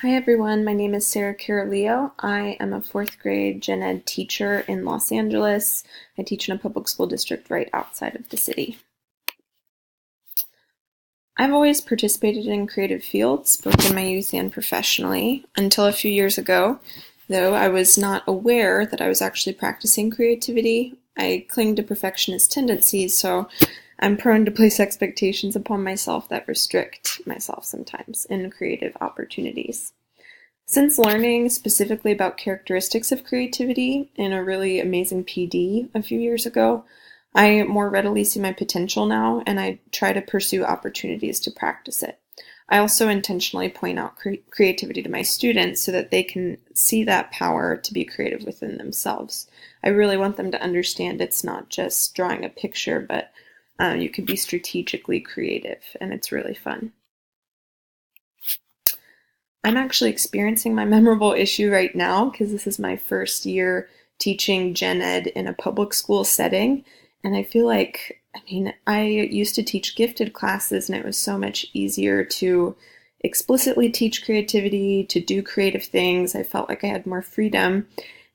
Hi everyone, my name is Sarah Caroleo. I am a fourth grade gen ed teacher in Los Angeles. I teach in a public school district right outside of the city. I've always participated in creative fields, both in my youth and professionally, until a few years ago, though I was not aware that I was actually practicing creativity. I cling to perfectionist tendencies, so I'm prone to place expectations upon myself that restrict myself sometimes in creative opportunities. Since learning specifically about characteristics of creativity in a really amazing PD a few years ago, I more readily see my potential now and I try to pursue opportunities to practice it. I also intentionally point out creativity to my students so that they can see that power to be creative within themselves. I really want them to understand it's not just drawing a picture, but you can be strategically creative, and it's really fun. I'm actually experiencing my memorable issue right now because this is my first year teaching gen ed in a public school setting. And I feel like, I used to teach gifted classes and it was so much easier to explicitly teach creativity, to do creative things. I felt like I had more freedom.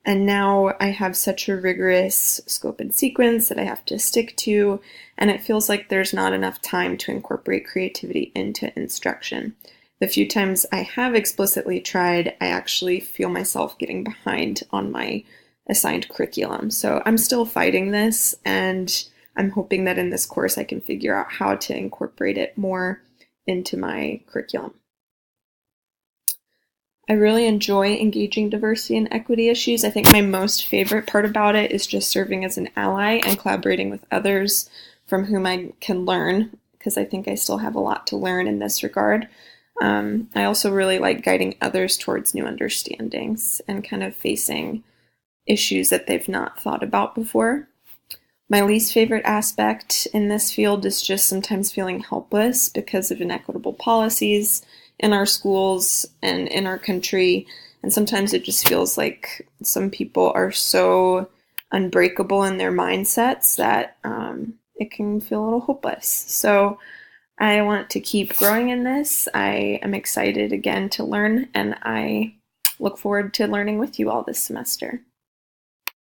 And now I have such a rigorous scope and sequence that I have to stick to, and it feels like there's not enough time to incorporate creativity into instruction. The few times I have explicitly tried, I actually feel myself getting behind on my assigned curriculum. So I'm still fighting this, and I'm hoping that in this course I can figure out how to incorporate it more into my curriculum. I really enjoy engaging diversity and equity issues. I think my most favorite part about it is just serving as an ally and collaborating with others from whom I can learn, because I think I still have a lot to learn in this regard. I also really like guiding others towards new understandings and kind of facing issues that they've not thought about before. My least favorite aspect in this field is just sometimes feeling helpless because of inequitable policies in our schools and in our country. And sometimes it just feels like some people are so unbreakable in their mindsets that it can feel a little hopeless. So I want to keep growing in this. I am excited again to learn, and I look forward to learning with you all this semester.